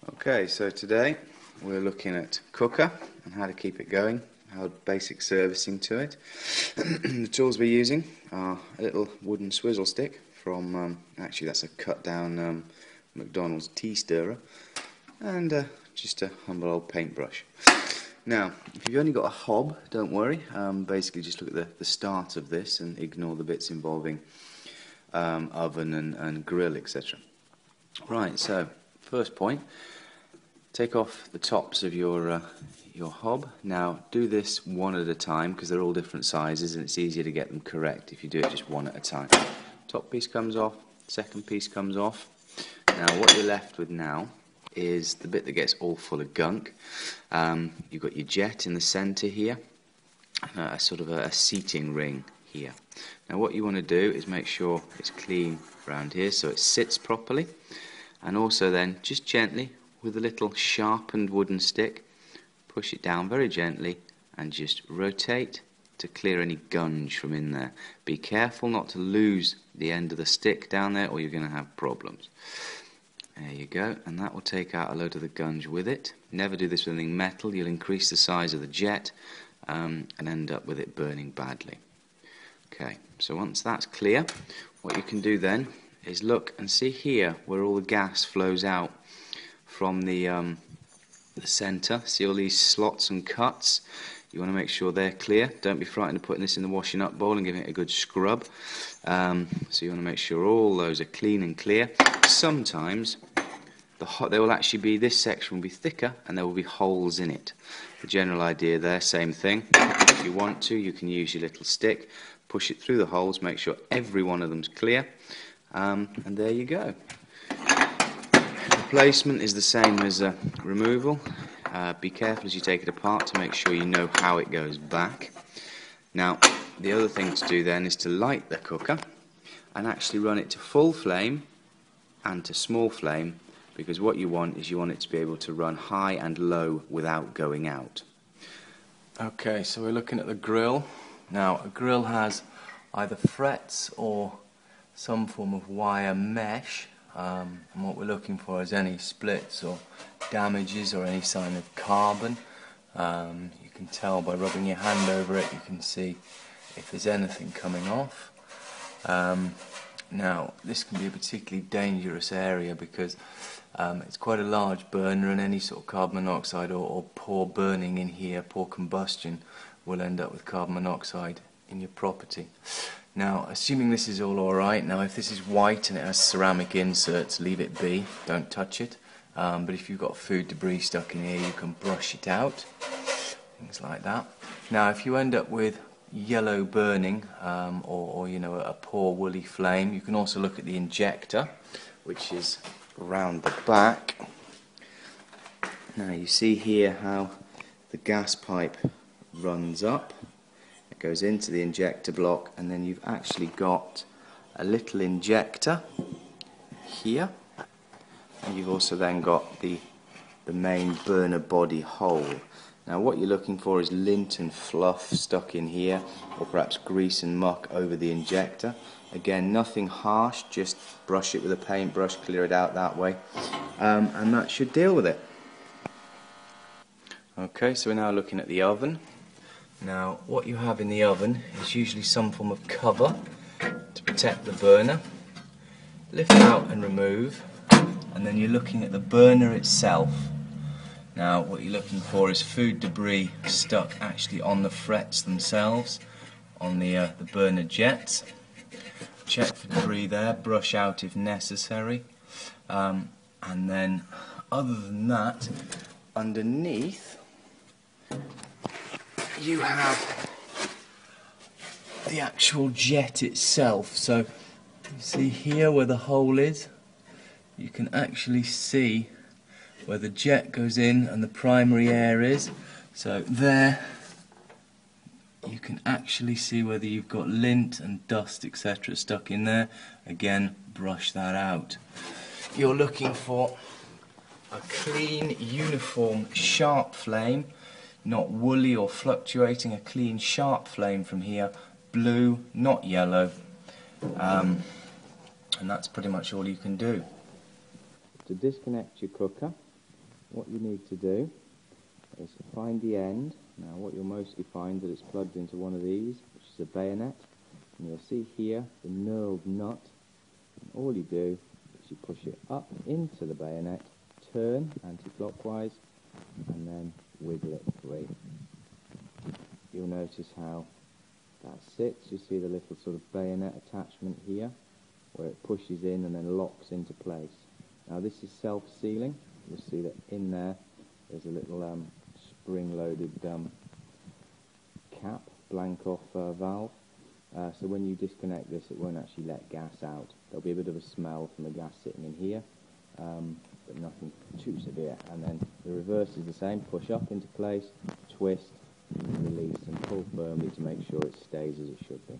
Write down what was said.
Okay, so today we're looking at cooker and how to keep it going, how basic servicing to it. The tools we're using are a little wooden swizzle stick from, actually that's a cut down McDonald's tea stirrer, and just a humble old paintbrush. Now, if you've only got a hob, don't worry, basically just look at the start of this and ignore the bits involving oven and grill, etc. Right, so first point, take off the tops of your hob. Now do this one at a time because they're all different sizes and it's easier to get them correct if you do it just one at a time. Top piece comes off, second piece comes off. Now what you're left with now is the bit that gets all full of gunk. You've got your jet in the centre here, a sort of a seating ring here. Now what you want to do is make sure it's clean around here so it sits properly, and also then just gently with a little sharpened wooden stick push it down very gently and just rotate to clear any gunge from in there. Be careful not to lose the end of the stick down there or you're going to have problems. There you go, and that will take out a load of the gunge with it. Never do this with anything metal, you'll increase the size of the jet and end up with it burning badly. Okay, so once that's clear, what you can do then is look and see here where all the gas flows out from the centre. See all these slots and cuts? You want to make sure they're clear. Don't be frightened of putting this in the washing up bowl and giving it a good scrub. So you want to make sure all those are clean and clear. Sometimes there will actually be, this section will be thicker and there will be holes in it. The general idea there, same thing. If you want to, you can use your little stick, push it through the holes, make sure every one of them's clear, and there you go. Replacement is the same as removal. Be careful as you take it apart to make sure you know how it goes back. Now, the other thing to do then is to light the cooker and actually run it to full flame and to small flame, because what you want is you want it to be able to run high and low without going out. Okay, so we're looking at the grill. Now, a grill has either frets or some form of wire mesh. And what we're looking for is any splits or damages or any sign of carbon. You can tell by rubbing your hand over it, you can see if there's anything coming off. Now this can be a particularly dangerous area because it's quite a large burner, and any sort of carbon monoxide or poor burning in here, poor combustion, will end up with carbon monoxide in your property. Now, assuming this is all alright, now if this is white and it has ceramic inserts, leave it be, don't touch it. But if you've got food debris stuck in here, you can brush it out, things like that. Now, if you end up with yellow burning or you know, a poor woolly flame, you can also look at the injector, which is around the back. Now, you see here how the gas pipe runs up. It goes into the injector block, and then you've actually got a little injector here, and you've also then got the main burner body hole. Now what you're looking for is lint and fluff stuck in here, or perhaps grease and muck over the injector. Again, nothing harsh, just brush it with a paintbrush, clear it out that way, and that should deal with it. Okay, so we're now looking at the oven. Now, what you have in the oven is usually some form of cover to protect the burner. Lift out and remove, and then you're looking at the burner itself. Now, what you're looking for is food debris stuck actually on the frets themselves, on the burner jets. Check for debris there, brush out if necessary, and then other than that, underneath you have the actual jet itself. So you see here where the hole is, you can actually see where the jet goes in and the primary air is. So there you can actually see whether you've got lint and dust, etc. stuck in there. Again, brush that out. You're looking for a clean, uniform, sharp flame, not woolly or fluctuating, a clean, sharp flame from here, blue, not yellow, and that's pretty much all you can do. To disconnect your cooker, what you need to do is to find the end. Now what you'll mostly find that it's plugged into one of these, which is a bayonet, and you'll see here the knurled nut, and all you do is you push it up into the bayonet, turn anti-clockwise, and then wiggle it free. You'll notice how that sits. You see the little sort of bayonet attachment here, where it pushes in and then locks into place. Now this is self-sealing. You'll see that in there's a little spring-loaded cap, blank-off valve. So when you disconnect this, it won't actually let gas out. There'll be a bit of a smell from the gas sitting in here, but nothing too severe. And then the reverse is the same. Push up into place, twist, release, and pull firmly to make sure it stays as it should be.